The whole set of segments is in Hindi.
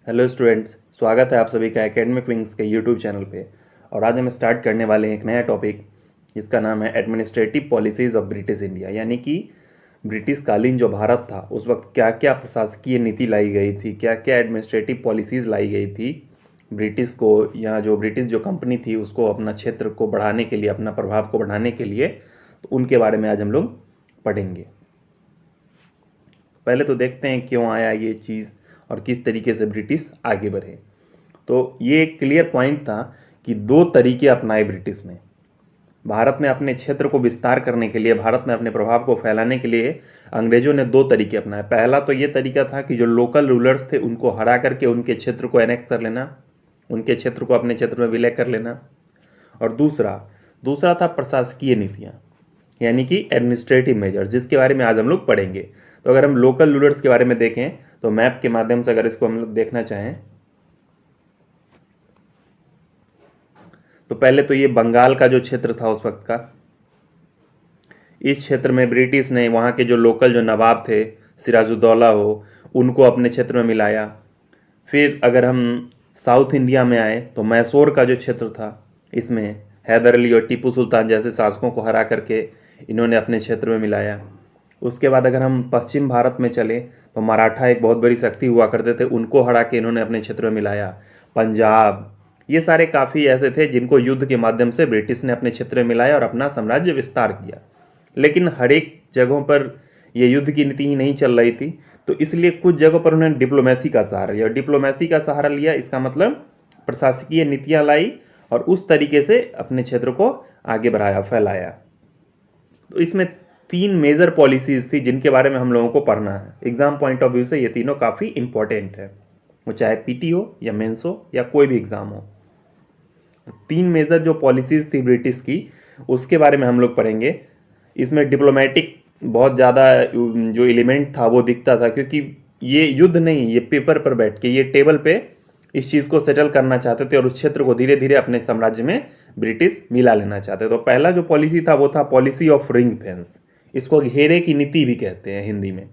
हेलो स्टूडेंट्स, स्वागत है आप सभी का एकेडमिक विंग्स के यूट्यूब चैनल पे। और आज हम स्टार्ट करने वाले हैं एक नया टॉपिक जिसका नाम है administrative policies of British India. यानी कि ब्रिटिश कालीन जो भारत था उस वक्त क्या क्या प्रशासकीय नीति लाई गई थी, क्या क्या एडमिनिस्ट्रेटिव पॉलिसीज़ लाई गई थी ब्रिटिश को, या जो ब्रिटिश जो कंपनी थी उसको अपना क्षेत्र को बढ़ाने के लिए, अपना प्रभाव को बढ़ाने के लिए, तो उनके बारे में आज हम लोग पढ़ेंगे। पहले तो देखते हैं क्यों आया ये चीज़ और किस तरीके से ब्रिटिश आगे बढ़े। तो ये एक क्लियर पॉइंट था कि दो तरीके अपनाए ब्रिटिश ने भारत में अपने क्षेत्र को विस्तार करने के लिए, भारत में अपने प्रभाव को फैलाने के लिए अंग्रेजों ने दो तरीके अपनाए। पहला तो ये तरीका था कि जो लोकल रूलर्स थे उनको हरा करके उनके क्षेत्र को एनेक्स कर लेना, उनके क्षेत्र को अपने क्षेत्र में विलय कर लेना। और दूसरा था प्रशासकीय नीतियाँ, यानी कि एडमिनिस्ट्रेटिव मेजर्स, जिसके बारे में आज हम लोग पढ़ेंगे। तो अगर हम लोकल रूलर्स के बारे में देखें तो मैप के माध्यम से अगर इसको हम लोग देखना चाहें तो पहले तो ये बंगाल का जो क्षेत्र था उस वक्त का, इस क्षेत्र में ब्रिटिश ने वहाँ के जो लोकल जो नवाब थे, सिराजुद्दौला हो, उनको अपने क्षेत्र में मिलाया। फिर अगर हम साउथ इंडिया में आए तो मैसूर का जो क्षेत्र था, इसमें हैदर अली और टीपू सुल्तान जैसे शासकों को हरा करके इन्होंने अपने क्षेत्र में मिलाया। उसके बाद अगर हम पश्चिम भारत में चले तो मराठा एक बहुत बड़ी शक्ति हुआ करते थे, उनको हरा के इन्होंने अपने क्षेत्र में मिलाया। पंजाब, ये सारे काफ़ी ऐसे थे जिनको युद्ध के माध्यम से ब्रिटिश ने अपने क्षेत्र में मिलाया और अपना साम्राज्य विस्तार किया। लेकिन हर एक जगहों पर ये युद्ध की नीति ही नहीं चल रही थी, तो इसलिए कुछ जगहों पर उन्होंने डिप्लोमेसी का सहारा लिया। डिप्लोमेसी का सहारा लिया इसका मतलब प्रशासकीय नीतियाँ लाई और उस तरीके से अपने क्षेत्र को आगे बढ़ाया, फैलाया। तो इसमें तीन मेजर पॉलिसीज थी जिनके बारे में हम लोगों को पढ़ना है। एग्जाम पॉइंट ऑफ व्यू से ये तीनों काफ़ी इंपॉर्टेंट है, वो चाहे पीटी हो या मेंस हो या कोई भी एग्जाम हो। तीन मेजर जो पॉलिसीज थी ब्रिटिश की, उसके बारे में हम लोग पढ़ेंगे। इसमें डिप्लोमेटिक बहुत ज़्यादा जो एलिमेंट था वो दिखता था, क्योंकि ये युद्ध नहीं, ये पेपर पर बैठ के, ये टेबल पे इस चीज़ को सेटल करना चाहते थे और उस क्षेत्र को धीरे धीरे अपने साम्राज्य में ब्रिटिश मिला लेना चाहते। तो पहला जो पॉलिसी था वो था पॉलिसी ऑफ रिंग फेंस, इसको घेरे की नीति भी कहते हैं हिंदी में।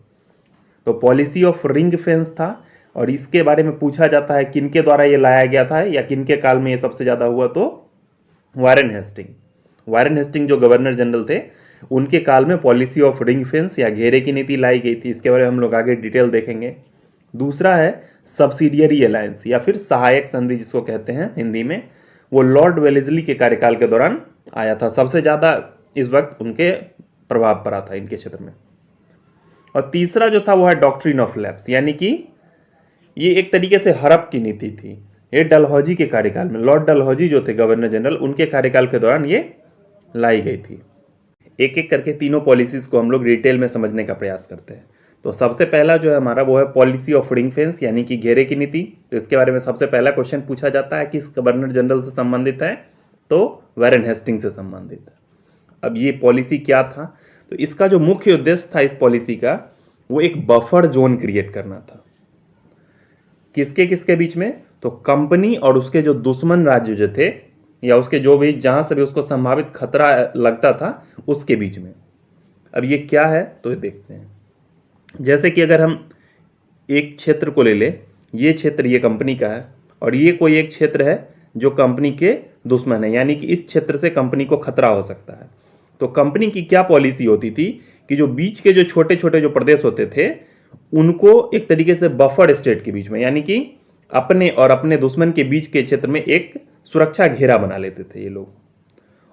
तो पॉलिसी ऑफ रिंग फेंस था और इसके बारे में पूछा जाता है किनके द्वारा ये लाया गया था या किनके काल में ये सबसे ज़्यादा हुआ, तो वारेन हेस्टिंग जो गवर्नर जनरल थे उनके काल में पॉलिसी ऑफ रिंग फेंस या घेरे की नीति लाई गई थी। इसके बारे में हम लोग आगे डिटेल देखेंगे। दूसरा है सब्सिडियरी अलायंस या फिर सहायक संधि जिसको कहते हैं हिंदी में, वो लॉर्ड वेलेस्ली के कार्यकाल के दौरान आया था। सबसे ज़्यादा इस वक्त उनके प्रभाव पड़ा था इनके क्षेत्र में। और तीसरा जो था वो है डॉक्ट्रिन ऑफ लैप्स, यानी कि ये एक तरीके से हड़प की नीति थी। ये डलहौजी के कार्यकाल में, लॉर्ड डलहौजी जो थे गवर्नर जनरल, उनके कार्यकाल के दौरान ये लाई गई थी। एक एक करके तीनों पॉलिसीज को हम लोग डिटेल में समझने का प्रयास करते हैं। तो सबसे पहला जो है हमारा वो है पॉलिसी ऑफ रिंग फेंस, यानी कि घेरे की नीति। तो इसके बारे में सबसे पहला क्वेश्चन पूछा जाता है किस गवर्नर जनरल से संबंधित है, तो वारेन हेस्टिंग से संबंधित है। अब ये पॉलिसी क्या था, तो इसका जो मुख्य उद्देश्य था इस पॉलिसी का, वो एक बफर जोन क्रिएट करना था। किसके किसके बीच में, तो कंपनी और उसके जो दुश्मन राज्य जो थे या उसके जो भी जहां से भी उसको संभावित खतरा लगता था उसके बीच में। अब ये क्या है तो ये देखते हैं। जैसे कि अगर हम एक क्षेत्र को ले ले, ये क्षेत्र ये कंपनी का है और ये कोई एक क्षेत्र है जो कंपनी के दुश्मन है, यानी कि इस क्षेत्र से कंपनी को खतरा हो सकता है। तो कंपनी की क्या पॉलिसी होती थी कि जो बीच के जो छोटे छोटे जो प्रदेश होते थे उनको एक तरीके से बफर स्टेट के बीच में, यानी कि अपने और अपने दुश्मन के बीच के क्षेत्र में एक सुरक्षा घेरा बना लेते थे ये लोग,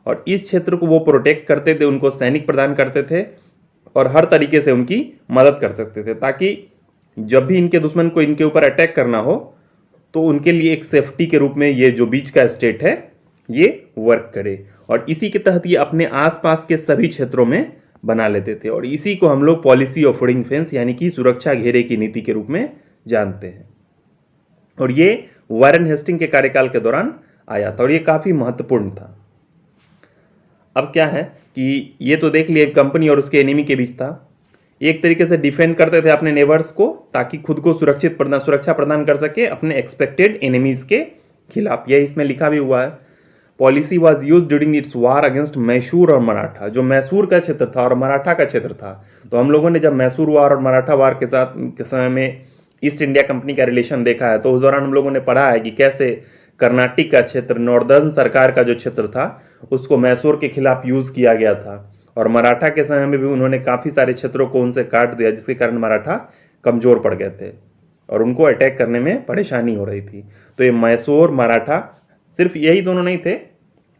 और इस क्षेत्र को वो प्रोटेक्ट करते थे, उनको सैनिक प्रदान करते थे और हर तरीके से उनकी मदद कर सकते थे, ताकि जब भी इनके दुश्मन को इनके ऊपर अटैक करना हो तो उनके लिए एक सेफ्टी के रूप में ये जो बीच का स्टेट है ये वर्क करे। और इसी के तहत ये अपने आसपास के सभी क्षेत्रों में बना लेते थे और इसी को हम लोग पॉलिसी ऑफ रिंग फेंस यानी कि सुरक्षा घेरे की नीति के रूप में जानते हैं। और ये वारेन हेस्टिंग के कार्यकाल के दौरान आया था और ये काफी महत्वपूर्ण था। अब क्या है कि ये तो देख लिए कंपनी और उसके एनिमी के बीच था, एक तरीके से डिफेंड करते थे अपने नेबर्स को ताकि खुद को सुरक्षा प्रदान कर सके अपने एक्सपेक्टेड एनिमीज के खिलाफ। यह इसमें लिखा भी हुआ है, policy was used during its war against Mysore और मराठा। जो मैसूर का क्षेत्र था और मराठा का क्षेत्र था, तो हम लोगों ने जब मैसूर वार और मराठा वार के समय में ईस्ट इंडिया कंपनी का रिलेशन देखा है, तो उस दौरान हम लोगों ने पढ़ा है कि कैसे कर्नाटक का क्षेत्र, नॉर्दर्न सरकार का जो क्षेत्र था, उसको मैसूर के खिलाफ यूज किया गया था। और मराठा के समय में भी उन्होंने काफी सारे क्षेत्रों को उनसे काट दिया, जिसके कारण मराठा कमजोर पड़ गए थे और उनको अटैक करने में परेशानी हो रही थी। तो ये मैसूर, मराठा, सिर्फ यही दोनों नहीं थे,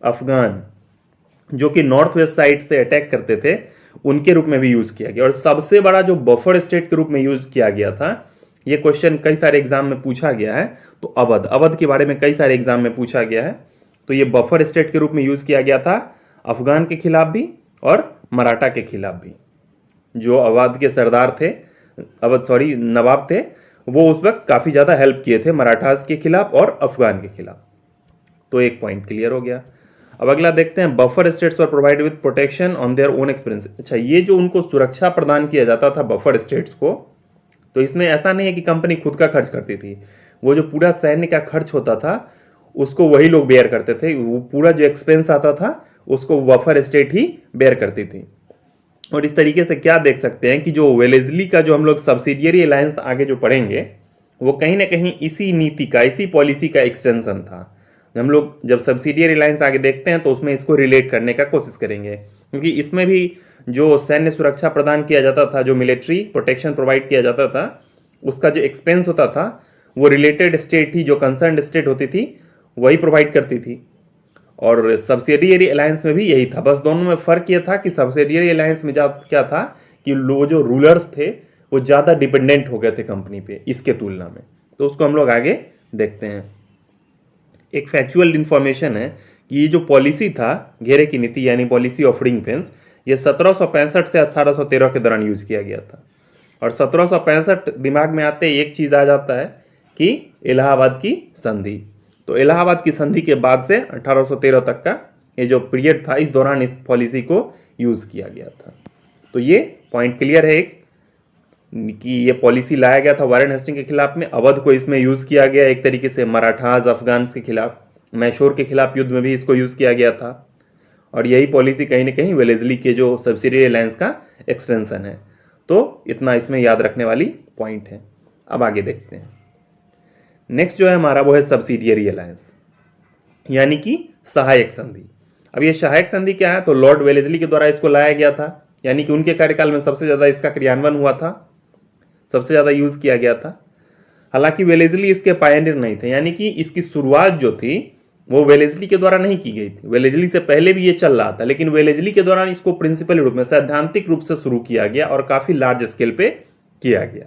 अफगान जो कि नॉर्थ वेस्ट साइड से अटैक करते थे, उनके रूप में भी यूज किया गया। और सबसे बड़ा जो बफर स्टेट के रूप में यूज किया गया था, ये क्वेश्चन कई सारे एग्जाम में पूछा गया है, तो अवध के बारे में कई सारे एग्जाम में पूछा गया है। तो ये बफर स्टेट के रूप में यूज किया गया था अफगान के खिलाफ भी और मराठा के खिलाफ भी। जो अवध के सरदार थे, नवाब थे, वो उस वक्त काफी ज्यादा हेल्प किए थे मराठास के खिलाफ और अफगान के खिलाफ। तो एक पॉइंट क्लियर हो गया। अब अगला देखते हैं, buffer states were provide with protection on their own expense. अच्छा, ये जो उनको सुरक्षा प्रदान किया जाता था बफर स्टेट्स को, तो इसमें ऐसा नहीं है कि कंपनी खुद का खर्च करती थी। वो जो पूरा सैन्य का खर्च होता था उसको वही लोग बेयर करते थे। वो पूरा जो एक्सपेंस आता था उसको बफर स्टेट ही बेयर करती थी। और इस तरीके से क्या देख सकते हैं कि जो वेलेस्ली का जो हम लोग सब्सिडियरी अलायंस आगे जो पढ़ेंगे, वो कहीं ना कहीं इसी नीति का, इसी पॉलिसी का एक्सटेंशन था। हम लोग जब सब्सिडियरी अलायंस आगे देखते हैं तो उसमें इसको रिलेट करने का कोशिश करेंगे, क्योंकि इसमें भी जो सैन्य सुरक्षा प्रदान किया जाता था, जो मिलिट्री प्रोटेक्शन प्रोवाइड किया जाता था, उसका जो एक्सपेंस होता था वो रिलेटेड स्टेट ही, जो कंसर्न स्टेट होती थी, वही प्रोवाइड करती थी। और सब्सिडियरी अलायंस में भी यही था, बस दोनों में फर्क ये था कि सब्सिडियरी अलायंस में क्या था कि जो रूलर्स थे वो ज़्यादा डिपेंडेंट हो गए थे कंपनी पे इसके तुलना में। तो उसको हम लोग आगे देखते हैं। एक फैक्चुअल इंफॉर्मेशन है कि ये जो पॉलिसी था घेरे की नीति, यानी पॉलिसी ऑफ रिंग फेंस, ये 1765 से 1813 के दौरान यूज किया गया था। और 1765 दिमाग में आते ही एक चीज आ जाता है कि इलाहाबाद की संधि। तो इलाहाबाद की संधि के बाद से 1813 तक का ये जो पीरियड था, इस दौरान इस पॉलिसी को यूज किया गया था। तो ये पॉइंट क्लियर है एक, कि ये पॉलिसी लाया गया था वारेन हेस्टिंग के खिलाफ में। अवध को इसमें यूज किया गया एक तरीके से मराठास, अफगान के खिलाफ, मैसूर के खिलाफ युद्ध में भी इसको यूज किया गया था। और यही पॉलिसी कहीं ना कहीं वेलेस्ली के जो सब्सिडियरी अलायंस का एक्सटेंशन है। तो इतना इसमें याद रखने वाली पॉइंट है। अब आगे देखते हैं। नेक्स्ट जो है हमारा वो है सब्सिडियरी अलायंस, यानी कि सहायक संधि। अब ये सहायक संधि क्या है, तो लॉर्ड वेलेस्ली के द्वारा इसको लाया गया था, यानी कि उनके कार्यकाल में सबसे ज्यादा इसका क्रियान्वयन हुआ था, सबसे ज्यादा यूज किया गया था। हालांकि वेलेस्ली इसके पायनियर नहीं थे, यानी कि इसकी शुरुआत जो थी वो वेलेस्ली के द्वारा नहीं की गई थी। वेलेस्ली से पहले भी ये चल रहा था, लेकिन वेलेस्ली के दौरान इसको प्रिंसिपल रूप में, सैद्धांतिक रूप से शुरू किया गया और काफी लार्ज स्केल पे किया गया।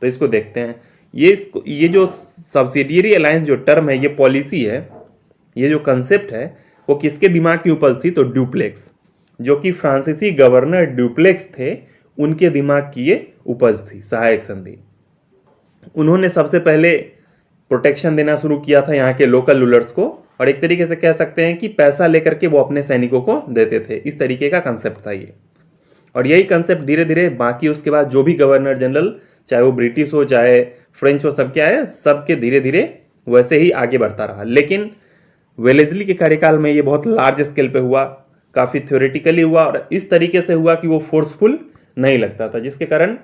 तो इसको देखते हैं। ये जो सब्सिडियरी अलायंस जो टर्म है, ये पॉलिसी है, ये जो कंसेप्ट है, वो किसके दिमाग की उपज थी, तो ड्यूप्लेक्स, जो कि फ्रांसीसी गवर्नर ड्यूप्लेक्स थे, उनके दिमाग की ये उपज थी सहायक संधि। उन्होंने सबसे पहले प्रोटेक्शन देना शुरू किया था यहाँ के लोकल रूलर्स को, और एक तरीके से कह सकते हैं कि पैसा लेकर के वो अपने सैनिकों को देते थे। इस तरीके का कंसेप्ट था ये। और यही कंसेप्ट धीरे धीरे बाकी उसके बाद जो भी गवर्नर जनरल, चाहे वो ब्रिटिश हो चाहे फ्रेंच हो, सब क्या है, सबके धीरे धीरे वैसे ही आगे बढ़ता रहा। लेकिन वेलेस्ली के कार्यकाल में ये बहुत लार्ज स्केल पे हुआ, काफी थ्योरेटिकली हुआ, और इस तरीके से हुआ कि वो फोर्सफुल नहीं लगता था, जिसके कारण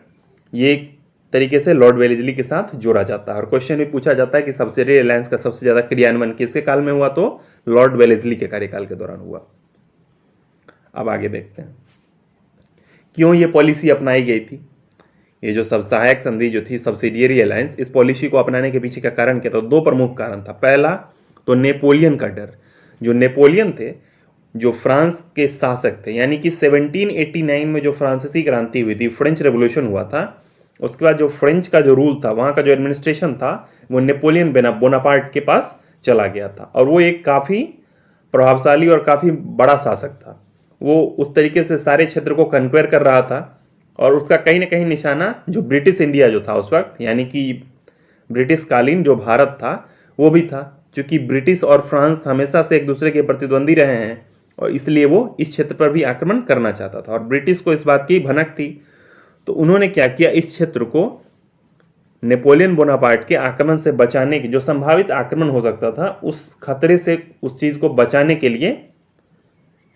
ये एक तरीके से लॉर्ड वेलेस्ली के साथ जोड़ा जाता है। और क्वेश्चन भी पूछा जाता है कि सब्सिडियरी अलायंस का सबसे ज्यादा क्रियान्वयन किसके काल में हुआ, तो लॉर्ड वेलेस्ली के कार्यकाल के दौरान हुआ। अब आगे देखते हैं क्यों ये पॉलिसी अपनाई गई थी। ये जो सब सहायक संधि जो थी, सब्सिडियरी अलायंस, इस पॉलिसी को अपनाने के पीछे का कारण क्या था, दो प्रमुख कारण था। पहला तो नेपोलियन का डर। जो नेपोलियन थे, जो फ्रांस के शासक थे, यानी कि 1789 में जो फ्रांसीसी क्रांति हुई थी, फ्रेंच रेवोल्यूशन हुआ था, उसके बाद जो फ्रेंच का जो रूल था, वहां का जो एडमिनिस्ट्रेशन था, वो नेपोलियन बोनापार्ट के पास चला गया था। और वो एक काफी प्रभावशाली और काफी बड़ा शासक था। वो उस तरीके से सारे क्षेत्र को कन्क्वेयर कर रहा था, और उसका कहीं ना कहीं निशाना जो ब्रिटिश इंडिया जो था उस वक्त, यानी कि ब्रिटिश कालीन जो भारत था, वो भी था। क्योंकि ब्रिटिश और फ्रांस हमेशा से एक दूसरे के प्रतिद्वंदी रहे हैं, और इसलिए वो इस क्षेत्र पर भी आक्रमण करना चाहता था, और ब्रिटिश को इस बात की भनक थी। तो उन्होंने क्या किया, इस क्षेत्र को नेपोलियन बोनापार्ट के आक्रमण से बचाने की, जो संभावित आक्रमण हो सकता था, उस खतरे से, उस चीज को बचाने के लिए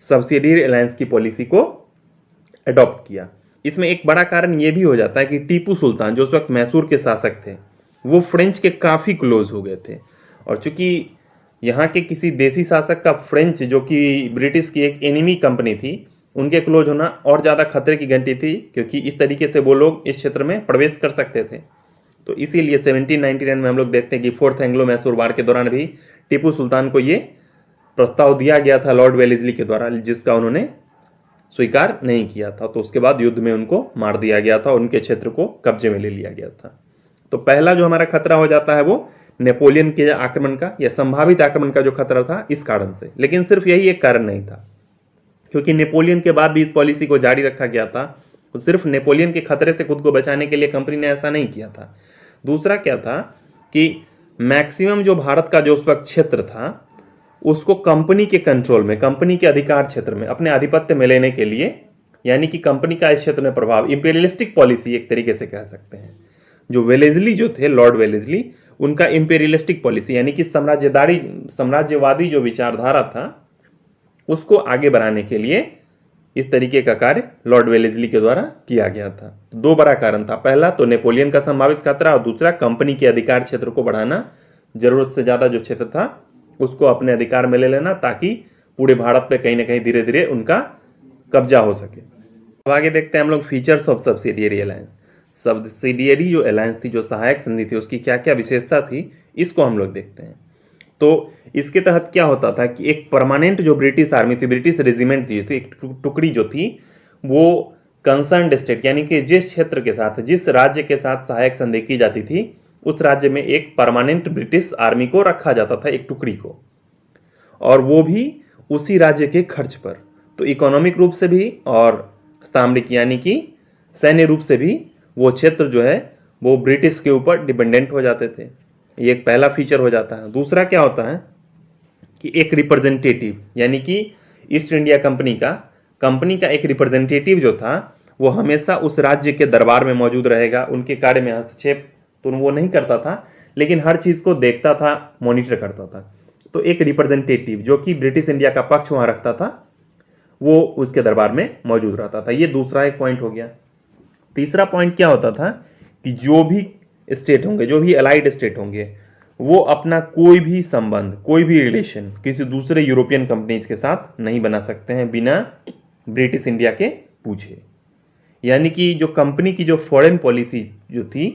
सब्सिडियरी अलायंस की पॉलिसी को अडॉप्ट किया। इसमें एक बड़ा कारण यह भी हो जाता है कि टीपू सुल्तान जो उस वक्त मैसूर के शासक थे वो फ्रेंच के काफ़ी क्लोज हो गए थे, और चूंकि यहाँ के किसी देसी शासक का फ्रेंच जो कि ब्रिटिश की एक एनिमी कंपनी थी उनके क्लोज होना और ज़्यादा खतरे की घंटी थी, क्योंकि इस तरीके से वो लोग इस क्षेत्र में प्रवेश कर सकते थे। तो इसीलिए 1799 में हम लोग देखते हैं कि फोर्थ एंग्लो मैसूर वार के दौरान भी टीपू सुल्तान को ये प्रस्ताव दिया गया था लॉर्ड वेलेस्ली के द्वारा, जिसका उन्होंने स्वीकार नहीं किया था। तो उसके बाद युद्ध में उनको मार दिया गया था, उनके क्षेत्र को कब्जे में ले लिया गया था। तो पहला जो हमारा खतरा हो जाता है वो नेपोलियन के आक्रमण का या संभावित आक्रमण का जो खतरा था इस कारण से। लेकिन सिर्फ यही एक कारण नहीं था, क्योंकि नेपोलियन के बाद भी इस पॉलिसी को जारी रखा गया था। तो सिर्फ नेपोलियन के खतरे से खुद को बचाने के लिए कंपनी ने ऐसा नहीं किया था। दूसरा क्या था कि मैक्सिमम जो भारत का जो उस वक्त क्षेत्र था उसको कंपनी के कंट्रोल में, कंपनी के अधिकार क्षेत्र में अपने आधिपत्य में लेने के लिए, यानी कि कंपनी का इस क्षेत्र में प्रभाव, इंपीरियलिस्टिक पॉलिसी एक तरीके से कह सकते हैं। जो वेलेस्ली जो थे, लॉर्ड वेलेस्ली, उनका इंपीरियलिस्टिक पॉलिसी यानी कि साम्राज्यवादी जो विचारधारा था उसको आगे बढ़ाने के लिए इस तरीके का कार्य लॉर्ड वेलेस्ली के द्वारा किया गया था। तो दो बड़ा कारण था, पहला तो नेपोलियन का संभावित खतरा और दूसरा कंपनी के अधिकार क्षेत्र को बढ़ाना, जरूरत से ज्यादा जो क्षेत्र था उसको अपने अधिकार में ले लेना ताकि पूरे भारत पे कहीं ना कहीं धीरे धीरे उनका कब्जा हो सके। अब आगे देखते हैं हम लोग features of subsidiary alliance. Subsidiary जो अलायंस थी, जो सहायक संधि थी, उसकी क्या क्या विशेषता थी इसको हम लोग देखते हैं। तो इसके तहत क्या होता था कि एक परमानेंट जो ब्रिटिश आर्मी थी, ब्रिटिश रेजिमेंट थी, एक टुकड़ी जो थी वो कंसर्न्ड स्टेट यानी कि जिस क्षेत्र के साथ, जिस राज्य के साथ सहायक संधि की जाती थी उस राज्य में एक परमानेंट ब्रिटिश आर्मी को रखा जाता था, एक टुकड़ी को, और वो भी उसी राज्य के खर्च पर। तो इकोनॉमिक रूप से भी और सामरिक यानी कि सैन्य रूप से भी वो क्षेत्र जो है वो ब्रिटिश के ऊपर डिपेंडेंट हो जाते थे। ये एक पहला फीचर हो जाता है। दूसरा क्या होता है कि एक रिप्रेजेंटेटिव यानी कि ईस्ट इंडिया कंपनी का एक रिप्रेजेंटेटिव जो था वो हमेशा उस राज्य के दरबार में मौजूद रहेगा। उनके कार्य में हस्तक्षेप तो वो नहीं करता था, लेकिन हर चीज को देखता था, मॉनिटर करता था। तो एक रिप्रेजेंटेटिव जो कि ब्रिटिश इंडिया का पक्ष वहां रखता था वो उसके दरबार में मौजूद रहता था। ये दूसरा एक पॉइंट हो गया। तीसरा पॉइंट क्या होता था कि जो भी स्टेट होंगे, जो भी अलाइड स्टेट होंगे, वो अपना कोई भी संबंध, कोई भी रिलेशन किसी दूसरे यूरोपियन कंपनीज के साथ नहीं बना सकते हैं बिना ब्रिटिश इंडिया के पूछे। यानी कि जो कंपनी की जो फॉरेन पॉलिसी जो थी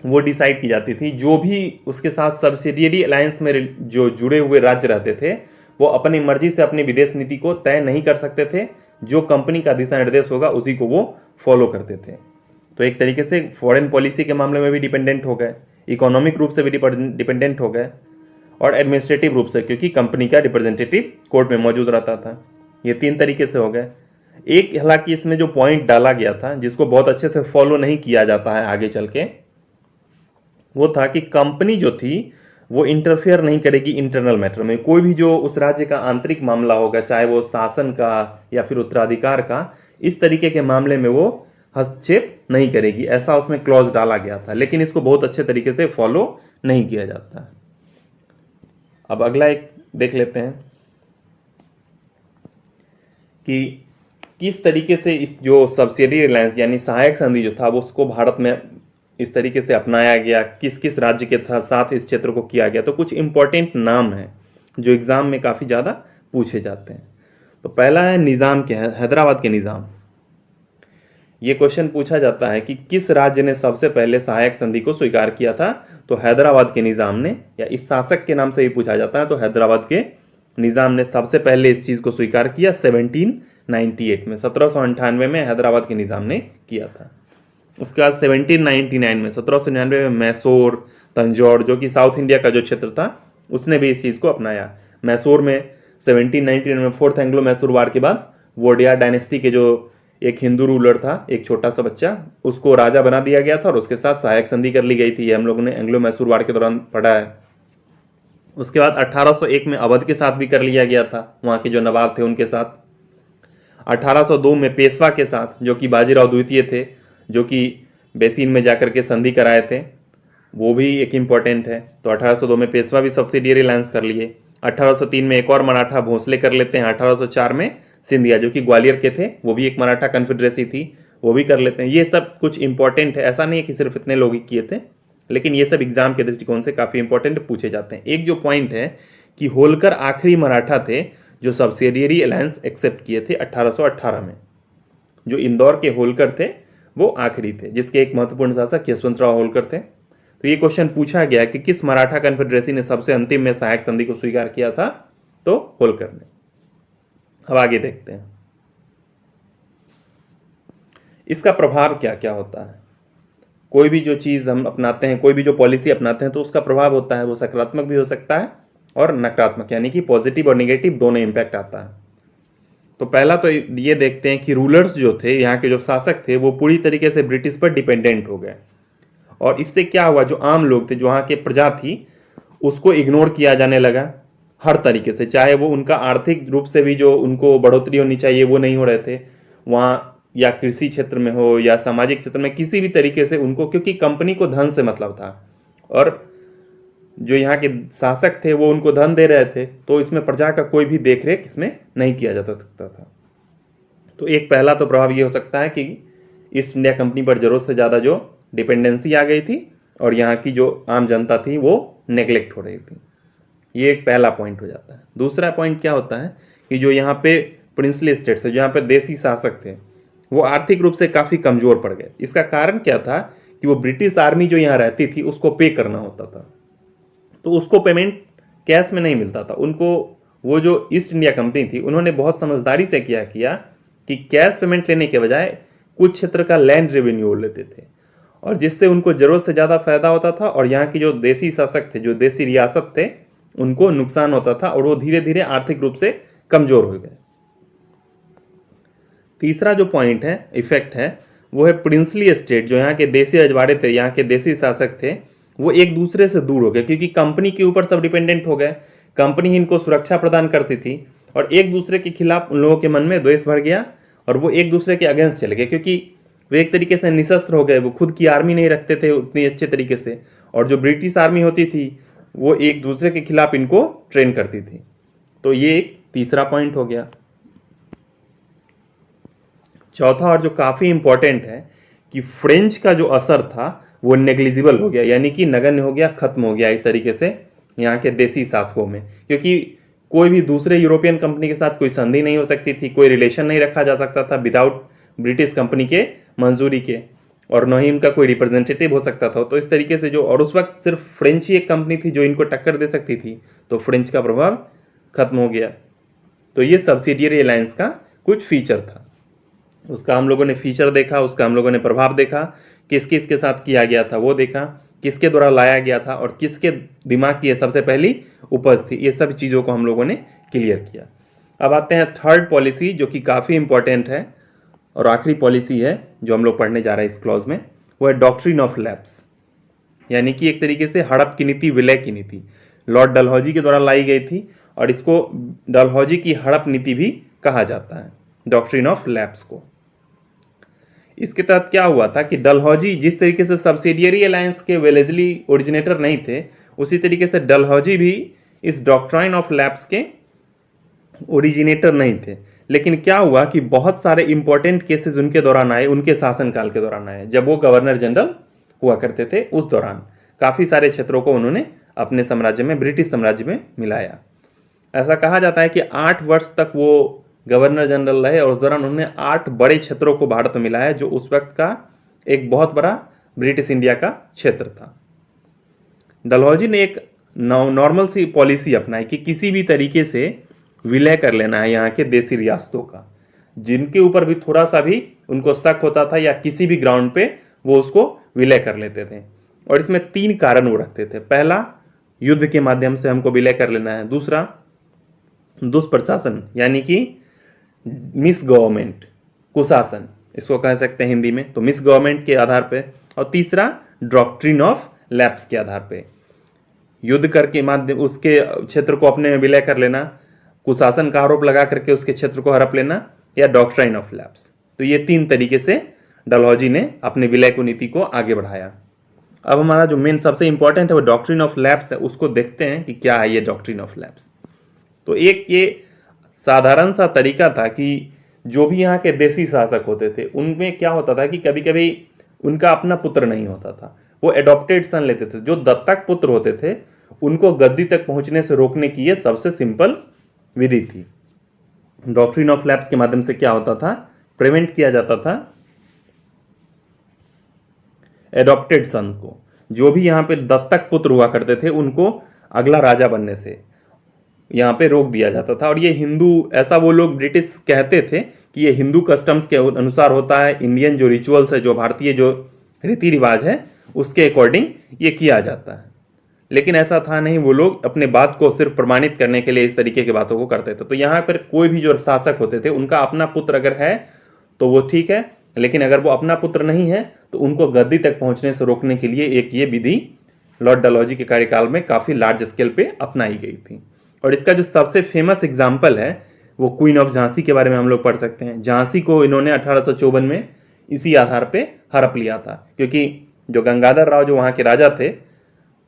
वो डिसाइड की जाती थी। जो भी उसके साथ सब्सिडियरी अलायंस में जो जुड़े हुए राज्य रहते थे वो अपनी मर्जी से अपनी विदेश नीति को तय नहीं कर सकते थे। जो कंपनी का दिशा निर्देश होगा उसी को वो फॉलो करते थे। तो एक तरीके से फॉरेन पॉलिसी के मामले में भी डिपेंडेंट हो गए, इकोनॉमिक रूप से भी डिपेंडेंट हो गए, और एडमिनिस्ट्रेटिव रूप से क्योंकि कंपनी का रिप्रेजेंटेटिव कोर्ट में मौजूद रहता था। ये तीन तरीके से हो गए। एक हालांकि इसमें जो पॉइंट डाला गया था जिसको बहुत अच्छे से फॉलो नहीं किया जाता है आगे चल के, वो था कि कंपनी जो थी वो इंटरफेयर नहीं करेगी इंटरनल मैटर में। कोई भी जो उस राज्य का आंतरिक मामला होगा, चाहे वो शासन का या फिर उत्तराधिकार का, इस तरीके के मामले में वो हस्तक्षेप नहीं करेगी, ऐसा उसमें क्लॉज डाला गया था। लेकिन इसको बहुत अच्छे तरीके से फॉलो नहीं किया जाता है। अब अगला एक देख लेते हैं कि किस तरीके से इस जो सब्सिडियरी अलायंस यानी सहायक संधि जो था वो उसको भारत में इस तरीके से अपनाया गया, किस किस राज्य के साथ इस क्षेत्र को किया गया। तो कुछ इंपॉर्टेंट नाम हैं जो एग्जाम में काफ़ी ज़्यादा पूछे जाते हैं। तो पहला है निज़ाम के, हैदराबाद के निज़ाम। ये क्वेश्चन पूछा जाता है कि किस राज्य ने सबसे पहले सहायक संधि को स्वीकार किया था। तो हैदराबाद के निज़ाम ने, या इस शासक के नाम से भी पूछा जाता है, तो हैदराबाद के निज़ाम ने सबसे पहले इस चीज़ को स्वीकार किया 1798 में, 1798 में हैदराबाद के निज़ाम ने किया था। उसके बाद 1799 में, 1799 में मैसूर, तंजौर जो कि साउथ इंडिया का जो क्षेत्र था उसने भी इस चीज़ को अपनाया। मैसूर में 1799 में फोर्थ एंग्लो मैसूर वार के बाद वोडियार डायनेस्टी के जो एक हिंदू रूलर था, एक छोटा सा बच्चा, उसको राजा बना दिया गया था और उसके साथ सहायक संधि कर ली गई थी। ये हम लोगों ने एंग्लो मैसूर वार के दौरान पढ़ा है। उसके बाद 1801 में अवध के साथ भी कर लिया गया था, वहाँ के जो नवाब थे उनके साथ। 1802 में पेशवा के साथ, जो कि बाजीराव द्वितीय थे, जो कि बेसिन में जाकर के संधि कराए थे, वो भी एक इम्पॉर्टेंट है। तो 1802 में पेशवा भी सब्सिडियरी अलायंस कर लिए। 1803 में एक और मराठा भोंसले कर लेते हैं। 1804 में सिंधिया जो कि ग्वालियर के थे, वो भी एक मराठा कन्फेडरेसी थी, वो भी कर लेते हैं। ये सब कुछ इंपॉर्टेंट है, ऐसा नहीं है कि सिर्फ इतने लोग ही किए थे, लेकिन ये सब एग्जाम के दृष्टिकोण से काफ़ी इंपॉर्टेंट पूछे जाते हैं। एक जो पॉइंट है कि होलकर आखिरी मराठा थे जो सब्सिडियरी अलायंस एक्सेप्ट किए थे 1818 में। जो इंदौर के होलकर थे वो आखिरी थे, जिसके एक महत्वपूर्ण शासक यशवंतराव होलकर थे। तो ये क्वेश्चन पूछा गया कि किस मराठा कन्फेडरेसी ने सबसे अंतिम में सहायक संधि को स्वीकार किया था, तो होलकर ने। अब आगे देखते हैं इसका प्रभाव क्या क्या होता है। कोई भी जो चीज़ हम अपनाते हैं, कोई भी जो पॉलिसी अपनाते हैं, तो उसका प्रभाव होता है, वो सकारात्मक भी हो सकता है और नकारात्मक, यानी कि पॉजिटिव और नेगेटिव दोनों इम्पैक्ट आता है। तो पहला तो ये देखते हैं कि रूलर्स जो थे, यहाँ के जो शासक थे, वो पूरी तरीके से ब्रिटिश पर डिपेंडेंट हो गए। और इससे क्या हुआ, जो आम लोग थे, जो वहाँ के प्रजा थी, उसको इग्नोर किया जाने लगा हर तरीके से। चाहे वो उनका आर्थिक रूप से भी जो उनको बढ़ोतरी होनी चाहिए वो नहीं हो रहे थे वहाँ, या कृषि क्षेत्र में हो या सामाजिक क्षेत्र में, किसी भी तरीके से उनको, क्योंकि कंपनी को धन से मतलब था और जो यहाँ के शासक थे वो उनको धन दे रहे थे, तो इसमें प्रजा का कोई भी देख रेख इसमें नहीं किया जा सकता था। तो एक पहला तो प्रभाव ये हो सकता है कि ईस्ट इंडिया कंपनी पर जरूरत से ज़्यादा जो डिपेंडेंसी आ गई थी और यहाँ की जो आम जनता थी वो नेग्लेक्ट हो रही थी। ये एक पहला पॉइंट हो जाता है। दूसरा पॉइंट क्या होता है कि जो यहाँ पे प्रिंसली स्टेट्स थे, जो यहाँ पे देसी शासक थे, वो आर्थिक रूप से काफ़ी कमज़ोर पड़ गए। इसका कारण क्या था कि वो ब्रिटिश आर्मी जो यहाँ रहती थी उसको पे करना होता था, तो उसको पेमेंट कैश में नहीं मिलता था उनको। वो जो ईस्ट इंडिया कंपनी थी, उन्होंने बहुत समझदारी से क्या किया कि कैश पेमेंट लेने के बजाय कुछ क्षेत्र का लैंड रेवेन्यू लेते थे, और जिससे उनको ज़रूरत से ज़्यादा फायदा होता था और यहाँ की जो देसी शासक थे, जो देसी रियासत थे, उनको नुकसान होता था और वो धीरे धीरे आर्थिक रूप से कमज़ोर हो गए। तीसरा जो पॉइंट है, इफेक्ट है, वो है प्रिंसली स्टेट, जो यहाँ के देसी रजवाड़े थे, यहाँ के देसी शासक थे, वो एक दूसरे से दूर हो गए, क्योंकि कंपनी के ऊपर सब डिपेंडेंट हो गए। कंपनी ही इनको सुरक्षा प्रदान करती थी और एक दूसरे के खिलाफ उन लोगों के मन में द्वेष भर गया और वो एक दूसरे के अगेंस्ट चले गए, क्योंकि वे एक तरीके से निशस्त्र हो गए। वो खुद की आर्मी नहीं रखते थे उतनी अच्छे तरीके से, और जो ब्रिटिश आर्मी होती थी वो एक दूसरे के खिलाफ इनको ट्रेन करती थी। तो ये एक तीसरा पॉइंट हो गया। चौथा और जो काफ़ी इंपॉर्टेंट है कि फ्रेंच का जो असर था वो नेग्लिजिबल हो गया, यानी कि नगण्य हो गया, खत्म हो गया एक तरीके से यहाँ के देसी शासकों में, क्योंकि कोई भी दूसरे यूरोपियन कंपनी के साथ कोई संधि नहीं हो सकती थी, कोई रिलेशन नहीं रखा जा सकता था विदाउट ब्रिटिश कंपनी के मंजूरी के, और न ही उनका कोई रिप्रेजेंटेटिव हो सकता था। तो इस तरीके से जो, और उस वक्त सिर्फ फ्रेंच ही एक कंपनी थी जो इनको टक्कर दे सकती थी, तो फ्रेंच का प्रभाव खत्म हो गया। तो ये सब्सिडियरी अलायंस का कुछ फीचर था, उसका हम लोगों ने फीचर देखा, उसका हम लोगों ने प्रभाव देखा, किस किस के साथ किया गया था वो देखा, किसके द्वारा लाया गया था और किसके दिमाग की ये सबसे पहली उपज थी। ये सब चीज़ों को हम लोगों ने क्लियर किया। अब आते हैं थर्ड पॉलिसी, जो कि काफ़ी इंपॉर्टेंट है और आखिरी पॉलिसी है जो हम लोग पढ़ने जा रहे हैं इस क्लॉज में, वो है डॉक्ट्रिन ऑफ लैप्स, यानी कि एक तरीके से हड़प की नीति, विलय की नीति, लॉर्ड डलहौजी के द्वारा लाई गई थी और इसको डलहौजी की हड़प नीति भी कहा जाता है, डॉक्ट्रिन ऑफ लैप्स को। इसके तहत क्या हुआ था कि डलहौजी जिस तरीके से सब्सिडियरी अलायंस के वेलेजली ओरिजिनेटर नहीं थे, उसी तरीके से डलहौजी भी इस डॉक्ट्राइन ऑफ लैप्स के ओरिजिनेटर नहीं थे। लेकिन क्या हुआ कि बहुत सारे इंपॉर्टेंट केसेस उनके दौरान आए, उनके शासनकाल के दौरान आए, जब वो गवर्नर जनरल हुआ करते थे। उस दौरान काफ़ी सारे क्षेत्रों को उन्होंने अपने साम्राज्य में, ब्रिटिश साम्राज्य में मिलाया। ऐसा कहा जाता है कि 8 वर्ष तक वो गवर्नर जनरल रहे और उस दौरान उन्होंने 8 बड़े क्षेत्रों को भारत में मिलाया, जो उस वक्त का एक बहुत बड़ा ब्रिटिश इंडिया का क्षेत्र था। डलहौजी ने एक नॉर्मल सी पॉलिसी अपनाई कि किसी भी तरीके से विलय कर लेना है यहाँ के देसी रियासतों का, जिनके ऊपर भी थोड़ा सा भी उनको शक होता था या किसी भी ग्राउंड पे वो उसको विलय कर लेते थे। और इसमें 3 कारण वो रखते थे। पहला, युद्ध के माध्यम से हमको विलय कर लेना है। दूसरा, दुष्प्रशासन, यानी कि मिस गवर्नमेंट, कुशासन इसको कह सकते हैं हिंदी में, तो मिस गवर्नमेंट के आधार पे। और तीसरा, डॉक्ट्रिन ऑफ लैप्स के आधार पे, युद्ध करके माध्यम उसके क्षेत्र को अपने में विलय कर लेना, कुशासन का आरोप लगा करके उसके क्षेत्र को हड़प लेना, या डॉक्ट्राइन ऑफ लैप्स। तो ये 3 तरीके से डलहौजी ने अपने विलय को नीति को आगे बढ़ाया। अब हमारा जो मेन सबसे इंपॉर्टेंट है वो डॉक्ट्रिन ऑफ लैप्स है, उसको देखते हैं कि क्या है ये डॉक्ट्रिन ऑफ लैप्स। तो एक ये साधारण सा तरीका था कि जो भी यहाँ के देसी शासक होते थे उनमें क्या होता था कि कभी कभी उनका अपना पुत्र नहीं होता था, वो एडॉप्टेड सन लेते थे। जो दत्तक पुत्र होते थे उनको गद्दी तक पहुंचने से रोकने की ये सबसे सिंपल विधि थी। डॉक्ट्रिन ऑफ लैप्स के माध्यम से क्या होता था, प्रिवेंट किया जाता था एडॉप्टेड सन को, जो भी यहाँ पे दत्तक पुत्र हुआ करते थे उनको अगला राजा बनने से यहाँ पे रोक दिया जाता था। और ये हिंदू, ऐसा वो लोग ब्रिटिश कहते थे कि ये हिंदू कस्टम्स के अनुसार होता है, इंडियन जो रिचुअल्स है, जो भारतीय जो रीति रिवाज है उसके अकॉर्डिंग ये किया जाता है। लेकिन ऐसा था नहीं, वो लोग अपने बात को सिर्फ प्रमाणित करने के लिए इस तरीके की बातों को करते थे। तो यहाँ पर कोई भी जो शासक होते थे उनका अपना पुत्र अगर है तो वो ठीक है, लेकिन अगर वो अपना पुत्र नहीं है तो उनको गद्दी तक पहुंचने से रोकने के लिए एक ये विधि लॉर्ड डलहौजी के कार्यकाल में काफी लार्ज स्केल पे अपनाई गई थी। और इसका जो सबसे फेमस एग्जाम्पल है वो क्वीन ऑफ झांसी के बारे में हम लोग पढ़ सकते हैं। झांसी को इन्होंने 1854 में इसी आधार पे हड़प लिया था, क्योंकि जो गंगाधर राव जो वहां के राजा थे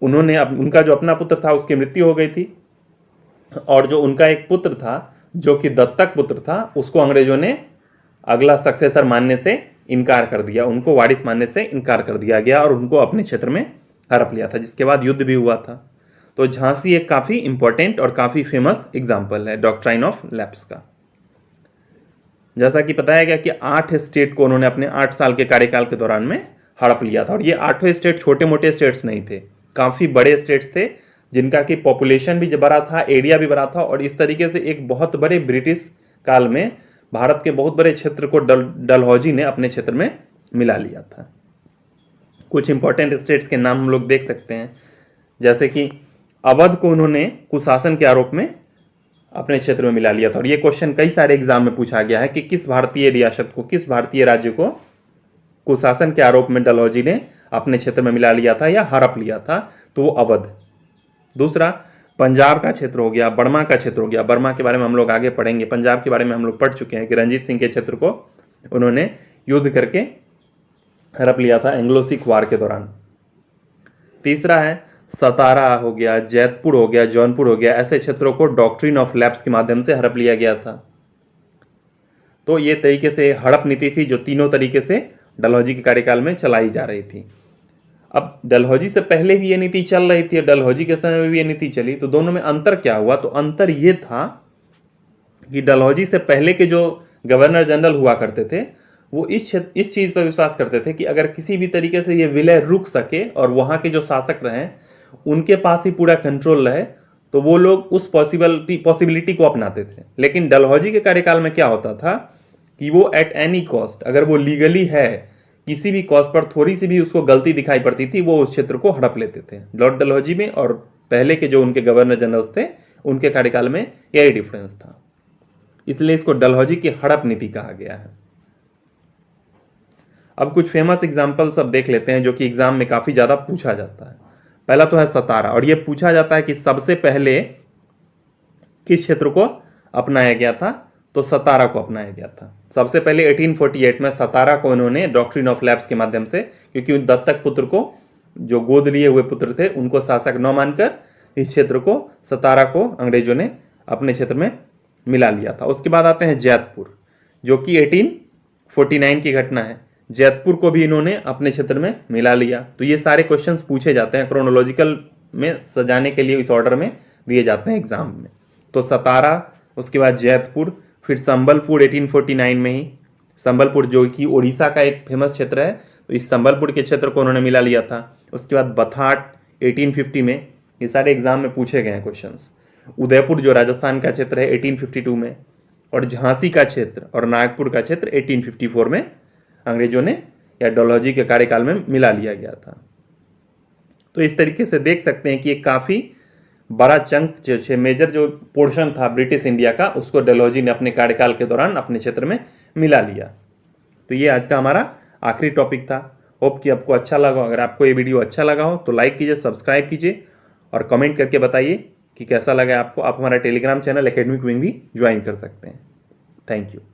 उन्होंने उनका जो अपना पुत्र था उसकी मृत्यु हो गई थी, और जो उनका एक पुत्र था जो कि दत्तक पुत्र था उसको अंग्रेजों ने अगला सक्सेसर मानने से इनकार कर दिया, उनको वारिस मानने से इनकार कर दिया गया और उनको अपने क्षेत्र में हड़प लिया था, जिसके बाद युद्ध भी हुआ था। तो झांसी एक काफी इंपॉर्टेंट और काफी फेमस एग्जाम्पल है डॉक्ट्राइन ऑफ लैप्स का। जैसा कि बताया गया कि 8 स्टेट को उन्होंने अपने 8 साल के कार्यकाल के दौरान में हड़प लिया था। और ये 8 स्टेट छोटे मोटे स्टेट्स नहीं थे, काफी बड़े स्टेट्स थे जिनका कि पॉपुलेशन भी बड़ा था, एरिया भी बड़ा था। और इस तरीके से एक बहुत बड़े ब्रिटिश काल में भारत के बहुत बड़े क्षेत्र को डलहौजी ने अपने क्षेत्र में मिला लिया था। कुछ इंपॉर्टेंट स्टेट्स के नाम हम लोग देख सकते हैं, जैसे कि अवध को उन्होंने कुशासन के आरोप में अपने क्षेत्र में मिला लिया था। और ये क्वेश्चन कई सारे एग्जाम में पूछा गया है कि किस भारतीय रियासत को, किस भारतीय राज्य को कुशासन के आरोप में डलहौजी ने अपने क्षेत्र में मिला लिया था या हड़प लिया था, तो वो अवध। दूसरा पंजाब का क्षेत्र हो गया, बर्मा का क्षेत्र हो गया। बर्मा के बारे में हम लोग आगे पढ़ेंगे। पंजाब के बारे में हम लोग पढ़ चुके हैं कि रंजीत सिंह के क्षेत्र को उन्होंने युद्ध करके हड़प लिया था एंग्लो सिख वार के दौरान। तीसरा है सतारा हो गया, जैतपुर हो गया, जौनपुर हो गया, ऐसे क्षेत्रों को डॉक्ट्रिन ऑफ लैप्स के माध्यम से हड़प लिया गया था। तो ये तरीके से हड़प नीति थी जो तीनों तरीके से डलहौजी के कार्यकाल में चलाई जा रही थी। अब डलहौजी से पहले भी ये नीति चल रही थी, डलहौजी के समय में भी ये नीति चली, तो दोनों में अंतर क्या हुआ? तो अंतर ये था कि डलहौजी से पहले के जो गवर्नर जनरल हुआ करते थे वो इस चीज पर विश्वास करते थे कि अगर किसी भी तरीके से ये विलय रुक सके और वहां के जो शासक रहे उनके पास ही पूरा कंट्रोल रहे, तो वो लोग उस पॉसिबिलिटी को अपनाते थे। लेकिन डलहौजी के कार्यकाल में क्या होता था कि वो एट एनी कॉस्ट, अगर वो लीगली है, किसी भी कॉस्ट पर थोड़ी सी भी उसको गलती दिखाई पड़ती थी, वो उस क्षेत्र को हड़प लेते थे। लॉर्ड डलहौजी में और पहले के जो उनके गवर्नर जनरल्स थे उनके कार्यकाल में यही डिफरेंस था, इसलिए इसको डलहौजी की हड़प नीति कहा गया है। अब कुछ फेमस एग्जाम्पल सब देख लेते हैं जो कि एग्जाम में काफी ज्यादा पूछा जाता है। पहला तो है सतारा, और यह पूछा जाता है कि सबसे पहले किस क्षेत्र को अपनाया गया था, तो सतारा को अपनाया गया था। सबसे पहले 1848 में सतारा को इन्होंने डॉक्ट्रिन ऑफ लैप्स के माध्यम से, क्योंकि उन दत्तक पुत्र को, जो गोद लिए हुए पुत्र थे, उनको शासक न मानकर इस क्षेत्र को, सतारा को अंग्रेजों ने अपने क्षेत्र में मिला लिया था। उसके बाद आते हैं जैतपुर, जो कि 1849 की घटना है। जैतपुर को भी इन्होंने अपने क्षेत्र में मिला लिया। तो ये सारे क्वेश्चंस पूछे जाते हैं, क्रोनोलॉजिकल में सजाने के लिए इस ऑर्डर में दिए जाते हैं एग्जाम में। तो सतारा, उसके बाद जैतपुर, फिर संबलपुर 1849 में ही। संबलपुर जो कि उड़ीसा का एक फेमस क्षेत्र है, तो इस संबलपुर के क्षेत्र को उन्होंने मिला लिया था। उसके बाद बथाट 1850 में। ये सारे एग्जाम में पूछे गए हैं क्वेश्चंस। उदयपुर जो राजस्थान का क्षेत्र है 1852 में, और झांसी का क्षेत्र और नागपुर का क्षेत्र 1854 में अंग्रेजों ने या डलहौजी के कार्यकाल में मिला लिया गया था। तो इस तरीके से देख सकते हैं कि एक काफी बड़ा चंक जो मेजर जो पोर्शन था ब्रिटिश इंडिया का, उसको डलहौजी ने अपने कार्यकाल के दौरान अपने क्षेत्र में मिला लिया। तो ये आज का हमारा आखिरी टॉपिक था। होप कि आपको अच्छा लगा। अगर आपको ये वीडियो अच्छा लगा हो तो लाइक कीजिए, सब्सक्राइब कीजिए और कमेंट करके बताइए कि कैसा लगा आपको। आप हमारा टेलीग्राम चैनल एकेडमिक विंग भी ज्वाइन कर सकते हैं। Thank you.